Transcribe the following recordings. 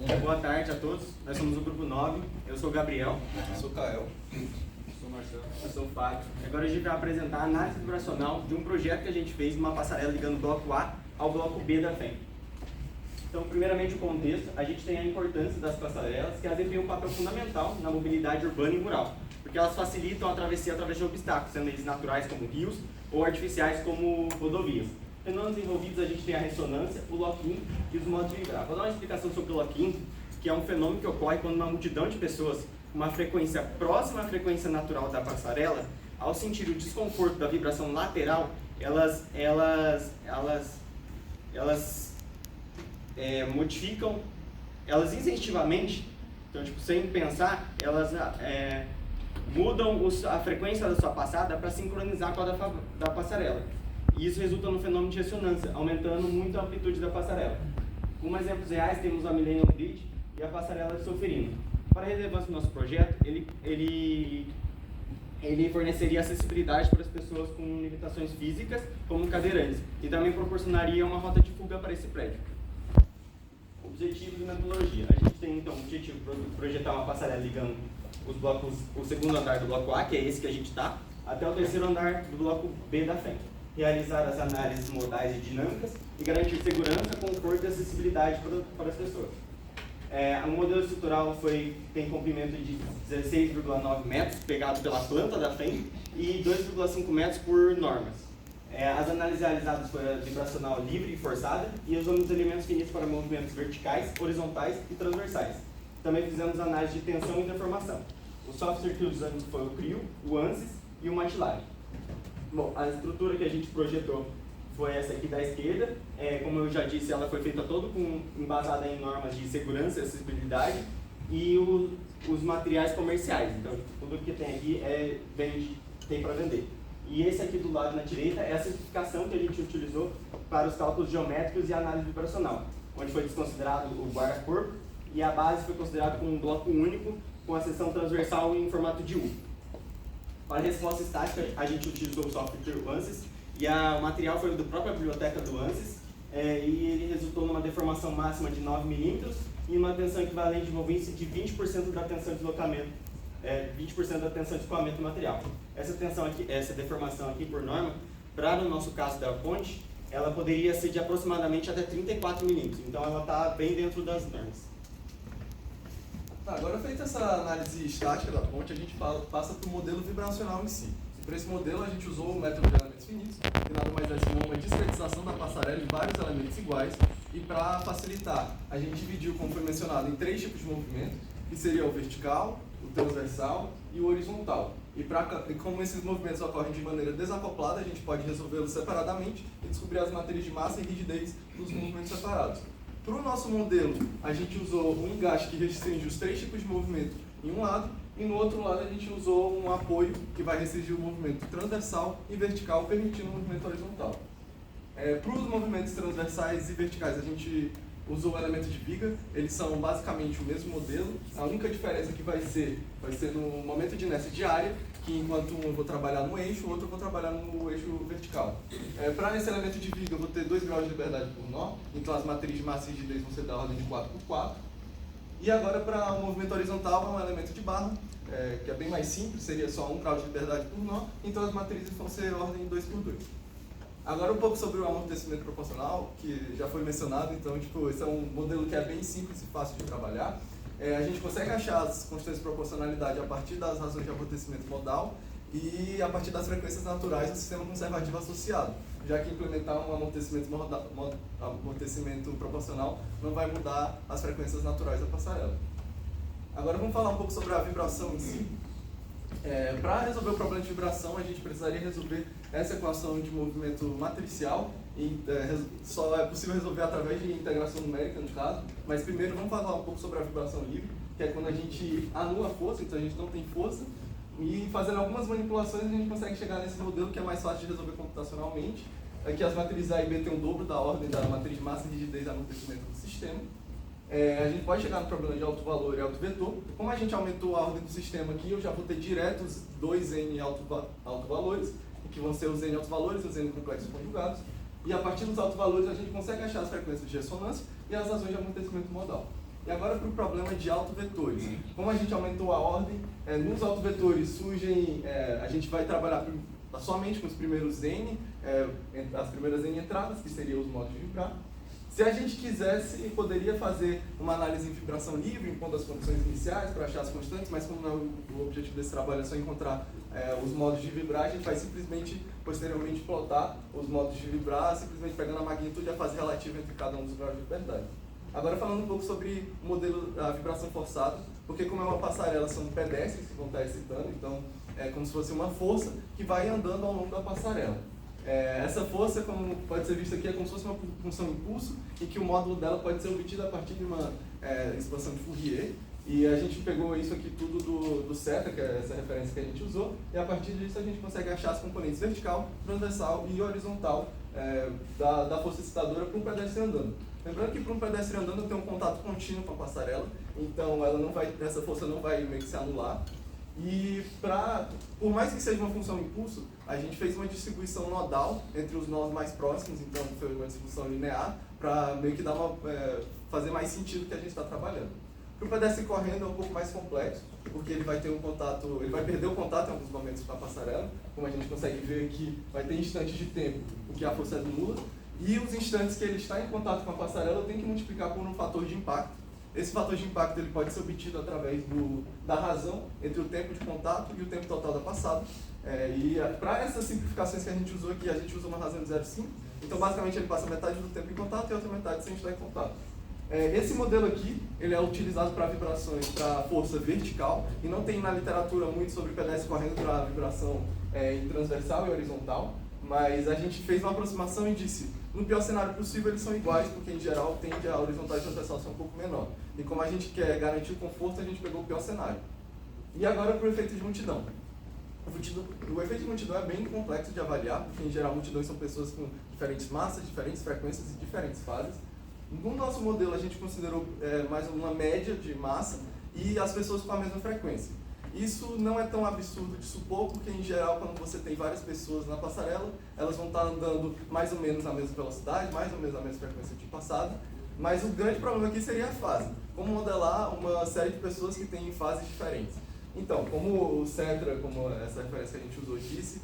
Boa tarde a todos, nós somos o Grupo 9, eu sou o Gabriel. Eu sou o Kael. Sou o Marcelo. Eu sou o Fábio. Agora a gente vai apresentar a análise vibracional de um projeto que a gente fez numa passarela ligando o bloco A ao bloco B da FEM. Então, primeiramente o contexto, a gente tem a importância das passarelas, que elas desempenham um papel fundamental na mobilidade urbana e rural, porque elas facilitam a travessia através de obstáculos, sendo eles naturais como rios ou artificiais como rodovias. Fenômenos envolvidos, a gente tem a ressonância, o lock-in e os modos de vibrar. Vou dar uma explicação sobre o lock-in, que é um fenômeno que ocorre quando uma multidão de pessoas com uma frequência próxima à frequência natural da passarela, ao sentir o desconforto da vibração lateral, elas modificam, elas instintivamente, então tipo, sem pensar, elas mudam a frequência da sua passada para sincronizar com a da passarela. E isso resulta no fenômeno de ressonância, aumentando muito a amplitude da passarela. Como exemplos reais, temos a Millennium Bridge e a passarela de Solferino. Para a relevância do nosso projeto, ele forneceria acessibilidade para as pessoas com limitações físicas, como cadeirantes, e também proporcionaria uma rota de fuga para esse prédio. Objetivos e metodologia. A gente tem, então, o objetivo de projetar uma passarela ligando os blocos, o segundo andar do bloco A, que é esse que a gente está, até o terceiro andar do bloco B da FEM. Realizar as análises modais e dinâmicas e garantir segurança, conforto e acessibilidade para as pessoas. O modelo estrutural tem comprimento de 16,9 metros, pegado pela planta da FEM, e 2,5 metros por normas. As análises realizadas foram a vibracional livre e forçada, e usamos elementos finitos para movimentos verticais, horizontais e transversais. Também fizemos análise de tensão e deformação. O software que usamos foi o CRIO, o ANSYS e o MATLAB. Bom, a estrutura que a gente projetou foi essa aqui da esquerda. Como eu já disse, ela foi feita toda embasada em normas de segurança e acessibilidade e os materiais comerciais. Então, tudo que tem aqui tem para vender. E esse aqui do lado na direita é a simplificação que a gente utilizou para os cálculos geométricos e análise vibracional, onde foi desconsiderado o guarda-corpo e a base foi considerada como um bloco único com a seção transversal em formato de U. Para a resposta estática, a gente utilizou o software ANSYS e o material foi da própria biblioteca do ANSYS e ele resultou numa deformação máxima de 9 milímetros e uma tensão equivalente de envolvência de 20% da tensão de deslocamento, 20% da tensão de escoamento do material. Essa deformação aqui por norma, para no nosso caso da ponte, ela poderia ser de aproximadamente até 34 milímetros, então ela está bem dentro das normas. Agora, feita essa análise estática da ponte, a gente passa para o modelo vibracional em si. E para esse modelo, a gente usou o método de elementos finitos, que nada mais é senão uma discretização da passarela em vários elementos iguais. E para facilitar, a gente dividiu, como foi mencionado, em 3 tipos de movimento, que seria o vertical, o transversal e o horizontal. E como esses movimentos ocorrem de maneira desacoplada, a gente pode resolvê-los separadamente e descobrir as matrizes de massa e rigidez dos movimentos separados. Para o nosso modelo, a gente usou um engaste que restringe os 3 tipos de movimento em um lado, e no outro lado a gente usou um apoio que vai restringir o movimento transversal e vertical, permitindo o movimento horizontal. Para os movimentos transversais e verticais, a gente usou o elemento de viga, eles são basicamente o mesmo modelo, a única diferença que vai ser no momento de inércia diária, que enquanto um eu vou trabalhar no eixo, o outro eu vou trabalhar no eixo vertical. Para esse elemento de viga eu vou ter 2 graus de liberdade por nó, então as matrizes de massa e rigidez vão ser da ordem de 4x4. E agora para o movimento horizontal é um elemento de barra, que é bem mais simples, seria só 1 grau de liberdade por nó, então as matrizes vão ser ordem 2x2. Agora um pouco sobre o amortecimento proporcional, que já foi mencionado, então esse é um modelo que é bem simples e fácil de trabalhar. A gente consegue achar as constantes de proporcionalidade a partir das razões de amortecimento modal e a partir das frequências naturais do sistema conservativo associado, já que implementar um amortecimento proporcional não vai mudar as frequências naturais da passarela. Agora vamos falar um pouco sobre a vibração em si. Para resolver o problema de vibração, a gente precisaria resolver essa equação de movimento matricial, e só é possível resolver através de integração numérica, no caso, mas primeiro vamos falar um pouco sobre a vibração livre, que é quando a gente anula a força, então a gente não tem força, e fazendo algumas manipulações a gente consegue chegar nesse modelo que é mais fácil de resolver computacionalmente, que as matrizes A e B têm o dobro da ordem da matriz de massa, rigidez e amortecimento do sistema. A gente pode chegar no problema de alto valor e alto vetor. Como a gente aumentou a ordem do sistema aqui, eu já vou ter direto os 2N alto valores, que vão ser os N altos valores e os N complexos conjugados. E a partir dos altos valores a gente consegue achar as frequências de ressonância e as razões de amortecimento modal. E agora para o problema de autovetores. Como a gente aumentou a ordem, nos autovetores surgem, a gente vai trabalhar somente com os primeiros N, as primeiras N entradas, que seriam os modos de vibrar. Se a gente quisesse, poderia fazer uma análise em vibração livre, impondo as condições iniciais para achar as constantes, mas como o objetivo desse trabalho é só encontrar os modos de vibrar, a gente vai simplesmente, posteriormente, plotar os modos de vibrar, simplesmente pegando a magnitude e a fase relativa entre cada um dos graus de liberdade. Agora falando um pouco sobre o modelo da vibração forçada, porque como é uma passarela, são pedestres que vão estar excitando, então é como se fosse uma força que vai andando ao longo da passarela. Essa força, como pode ser vista aqui, é como se fosse uma função impulso e que o módulo dela pode ser obtido a partir de uma expansão de Fourier. E a gente pegou isso aqui tudo do SETA, que é essa referência que a gente usou, e a partir disso a gente consegue achar as componentes vertical, transversal e horizontal da força excitadora para um pedestre andando. Lembrando que para um pedestre andando tem um contato contínuo com a passarela, então essa força não vai meio que se anular. E por mais que seja uma função impulso, a gente fez uma distribuição nodal entre os nós mais próximos, então foi uma distribuição linear, para meio que fazer mais sentido o que a gente está trabalhando. Para o pedestre correndo é um pouco mais complexo, porque ele vai perder o contato em alguns momentos com a passarela, como a gente consegue ver aqui, vai ter instantes de tempo em que a força é nula, e os instantes que ele está em contato com a passarela eu tenho que multiplicar por um fator de impacto. Esse fator de impacto ele pode ser obtido através da razão entre o tempo de contato e o tempo total da passada. E para essas simplificações que a gente usou aqui, a gente usa uma razão de 0,5. Então, basicamente, ele passa metade do tempo em contato e a outra metade sem estar em contato. Esse modelo aqui, ele é utilizado para vibrações para força vertical e não tem na literatura muito sobre pedestre correndo para vibração em transversal e horizontal, mas a gente fez uma aproximação e disse, no pior cenário possível eles são iguais, porque em geral tende a horizontal e transversal ser um pouco menor. E como a gente quer garantir o conforto, a gente pegou o pior cenário. E agora para o efeito de multidão. O efeito de multidão é bem complexo de avaliar, porque em geral multidões são pessoas com diferentes massas, diferentes frequências e diferentes fases. No nosso modelo a gente considerou mais uma média de massa e as pessoas com a mesma frequência. Isso não é tão absurdo de supor, porque em geral quando você tem várias pessoas na passarela, elas vão estar andando mais ou menos na mesma velocidade, mais ou menos na mesma frequência de passada, mas o grande problema aqui seria a fase. Como modelar uma série de pessoas que têm fases diferentes. Então, como o Cetra, como essa referência que a gente usou disse,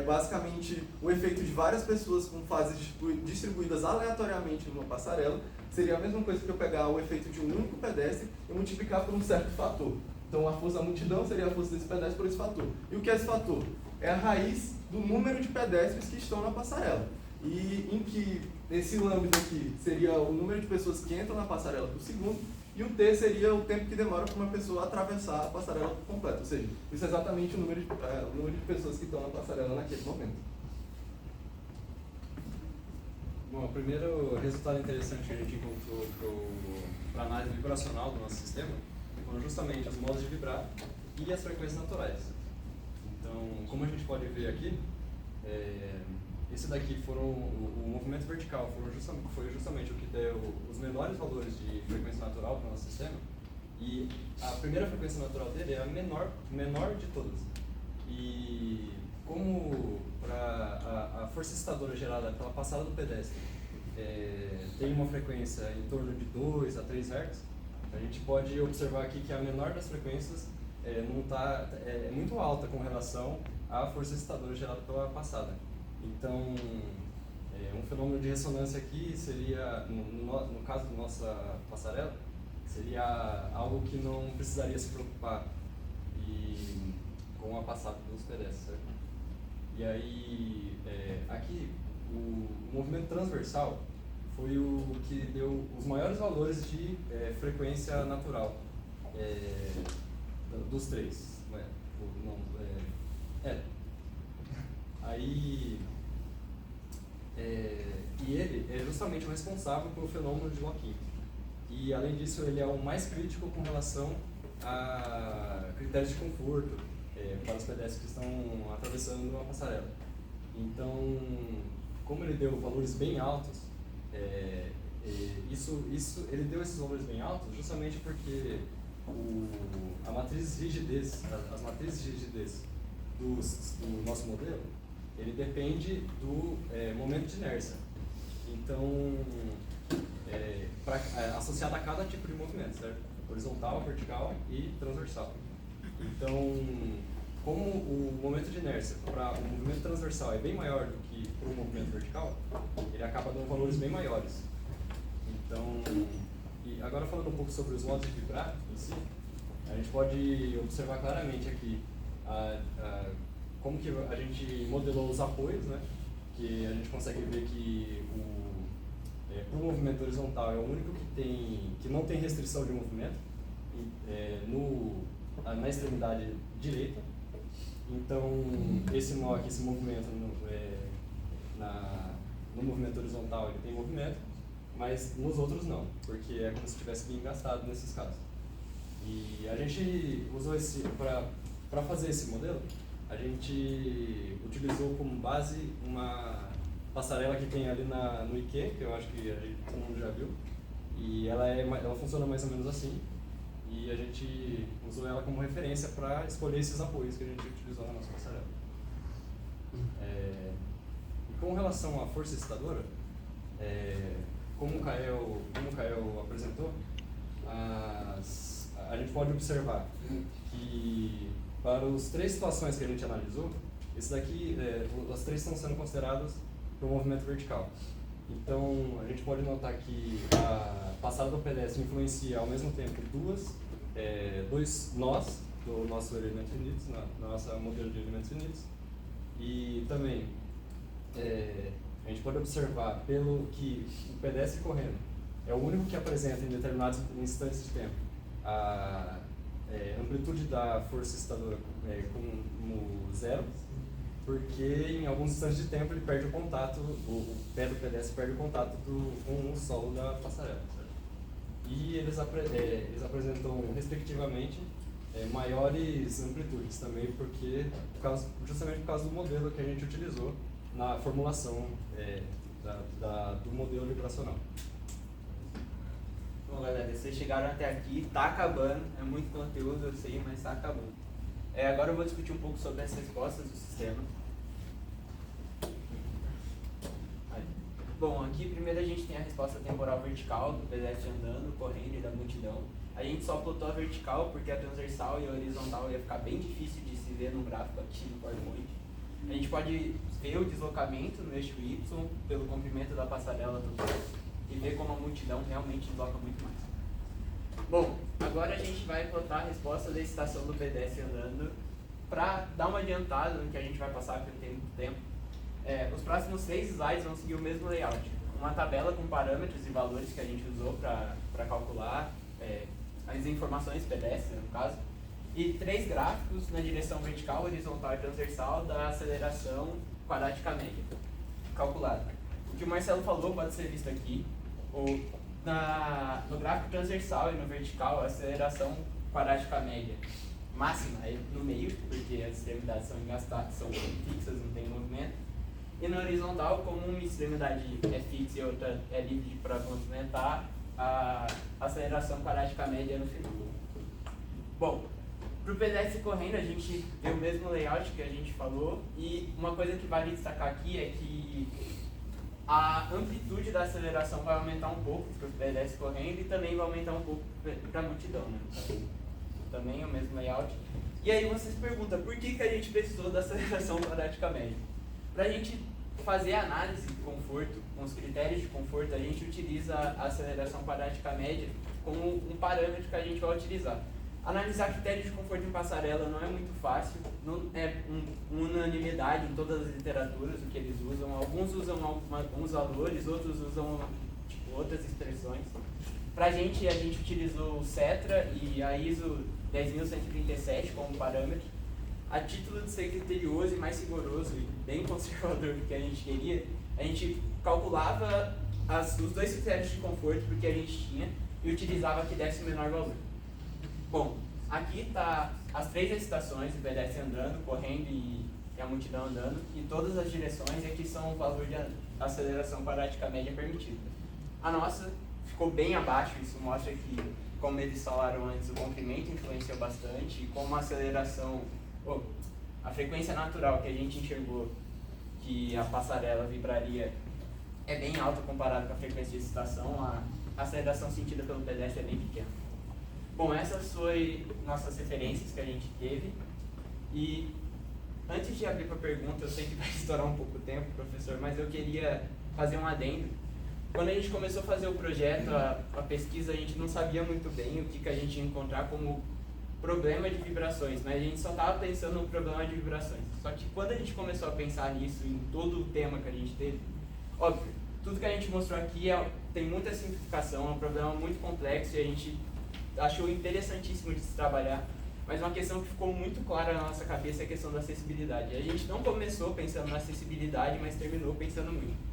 basicamente o efeito de várias pessoas com fases distribuídas aleatoriamente numa passarela seria a mesma coisa que eu pegar o efeito de um único pedestre e multiplicar por um certo fator. Então a força da multidão seria a força desse pedestre por esse fator. E o que é esse fator? É a raiz do número de pedestres que estão na passarela. E em que esse lambda aqui seria o número de pessoas que entram na passarela por segundo, e o T seria o tempo que demora para uma pessoa atravessar a passarela por completo. Ou seja, isso é exatamente o número de pessoas que estão na passarela naquele momento. Bom, o primeiro resultado interessante que a gente encontrou para a análise vibracional do nosso sistema foram justamente os modos de vibrar e as frequências naturais. Então, como a gente pode ver aqui, esse daqui o movimento vertical foi justamente o que deu os menores valores de frequência natural para o nosso sistema, e a primeira frequência natural dele é a menor de todas. E como a força excitadora gerada pela passada do pedestre tem uma frequência em torno de 2 a 3 Hz, a gente pode observar aqui que a menor das frequências é muito alta com relação à força excitadora gerada pela passada. Então, um fenômeno de ressonância aqui seria, no caso da nossa passarela, seria algo que não precisaria se preocupar com a passada dos pedestres, certo? E aí, aqui, o movimento transversal foi o que deu os maiores valores de frequência natural dos três. Aí, e ele é justamente o responsável pelo fenômeno de lock-in. E, além disso, ele é o mais crítico com relação a critérios de conforto para os pedestres que estão atravessando a passarela. Então, como ele deu valores bem altos, ele deu esses valores bem altos justamente porque as matrizes de rigidez do nosso modelo, ele depende do momento de inércia. Então, associada a cada tipo de movimento, certo? Horizontal, vertical e transversal. Então, como o momento de inércia para o movimento transversal é bem maior do que para o movimento vertical, ele acaba dando valores bem maiores. Então, e agora falando um pouco sobre os modos de vibrar em si, a gente pode observar claramente aqui como que a gente modelou os apoios, né? Que a gente consegue ver que para o movimento horizontal é o único que não tem restrição de movimento na extremidade direita. Então, esse nó aqui, esse movimento no movimento horizontal ele tem movimento, mas nos outros não, porque é como se tivesse bem gastado nesses casos. E a gente usou para fazer esse modelo, a gente utilizou como base uma passarela que tem ali no IQ, que eu acho que todo mundo já viu, e ela funciona mais ou menos assim, e a gente usou ela como referência para escolher esses apoios que a gente utilizou na nossa passarela. E com relação à força excitadora, como o Kael apresentou, a gente pode observar que para as 3 situações que a gente analisou, esse daqui, as 3 estão sendo consideradas para o movimento vertical. Então, a gente pode notar que a passada do pedestre influencia ao mesmo tempo dois nós do nosso elemento finitos, na nossa modelo de elementos finitos. E também a gente pode observar pelo que o pedestre correndo é o único que apresenta em determinados instantes de tempo a amplitude da força excitadora como 0, porque em alguns instantes de tempo ele perde o contato, o pé do pedestre perde o contato com o solo da passarela. Certo? E eles apresentam, respectivamente, maiores amplitudes também, justamente por causa do modelo que a gente utilizou na formulação do modelo vibracional. Bom, galera, vocês chegaram até aqui, tá acabando, é muito conteúdo, eu sei, mas tá acabando. Agora eu vou discutir um pouco sobre as respostas do sistema. Bom, aqui primeiro a gente tem a resposta temporal vertical, do pedestre andando, correndo e da multidão. A gente só plotou a vertical porque a transversal e a horizontal ia ficar bem difícil de se ver no gráfico aqui no PowerPoint. A gente pode ver o deslocamento no eixo Y pelo comprimento da passarela total e ver como a multidão realmente desloca muito mais. Bom, agora a gente vai plotar a resposta da excitação do pedestre andando para dar uma adiantada no que a gente vai passar, porque não tem muito tempo. Os próximos 6 slides vão seguir o mesmo layout. Uma tabela com parâmetros e valores que a gente usou para calcular as informações pedestres, no caso, e 3 gráficos na direção vertical, horizontal e transversal da aceleração quadrática média calculada. O que o Marcelo falou pode ser visto aqui. No gráfico transversal e no vertical, a aceleração quadrática média máxima é no meio, porque as extremidades são fixas, não tem movimento. E no horizontal, como uma extremidade é fixa e outra é livre para movimentar, a aceleração quadrática média é no final. Bom, para o pedestre correndo, a gente vê o mesmo layout que a gente falou, e uma coisa que vale destacar aqui é que a amplitude da aceleração vai aumentar um pouco para o pedestre correndo e também vai aumentar um pouco para a multidão, né? Também é o mesmo layout. E aí vocês perguntam, por que a gente precisou da aceleração quadrática média? Para a gente fazer a análise de conforto, com os critérios de conforto, a gente utiliza a aceleração quadrática média como um parâmetro que a gente vai utilizar. Analisar critérios de conforto em passarela não é muito fácil, não é unanimidade em todas as literaturas o que eles usam. Alguns usam alguns valores, outros usam outras expressões. A gente utilizou o CETRA e a ISO 10.137 como parâmetro. A título de ser criterioso e mais rigoroso e bem conservador do que a gente queria, a gente calculava os 2 critérios de conforto porque a gente tinha e utilizava que desse o menor valor. Bom, aqui está as 3 excitações, o pedestre andando, correndo e a multidão andando, em todas as direções, e aqui são o valor de aceleração quadrática média permitido. A nossa ficou bem abaixo, isso mostra que, como eles falaram antes, o comprimento influenciou bastante, e como a aceleração, a frequência natural que a gente enxergou que a passarela vibraria é bem alta comparado com a frequência de excitação, a aceleração sentida pelo pedestre é bem pequena. Bom, essas foram nossas referências que a gente teve. E antes de abrir para pergunta, eu sei que vai estourar um pouco o tempo, professor, mas eu queria fazer um adendo. Quando a gente começou a fazer o projeto, a pesquisa, a gente não sabia muito bem o que a gente ia encontrar como problema de vibrações, mas a gente só estava pensando no problema de vibrações. Só que quando a gente começou a pensar nisso, em todo o tema que a gente teve, óbvio, tudo que a gente mostrou aqui tem muita simplificação, é um problema muito complexo e a gente achou interessantíssimo de se trabalhar, mas uma questão que ficou muito clara na nossa cabeça é a questão da acessibilidade. A gente não começou pensando na acessibilidade, mas terminou pensando muito.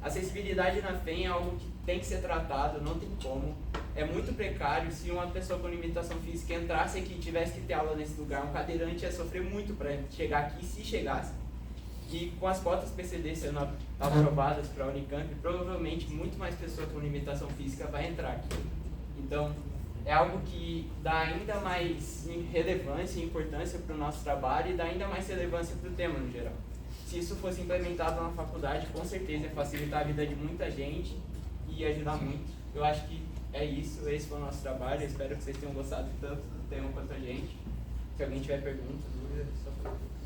Acessibilidade na FEM é algo que tem que ser tratado, não tem como. É muito precário. Se uma pessoa com limitação física entrasse aqui e tivesse que ter aula nesse lugar, um cadeirante ia sofrer muito para chegar aqui, se chegasse. E com as cotas PCD sendo aprovadas para a Unicamp, provavelmente muito mais pessoas com limitação física vai entrar aqui. Então, é algo que dá ainda mais relevância e importância para o nosso trabalho e dá ainda mais relevância para o tema no geral. Se isso fosse implementado na faculdade, com certeza ia facilitar a vida de muita gente e ia ajudar muito. Eu acho que é isso, esse foi o nosso trabalho. Eu espero que vocês tenham gostado tanto do tema quanto a gente. Se alguém tiver perguntas, dúvidas, só pergunta.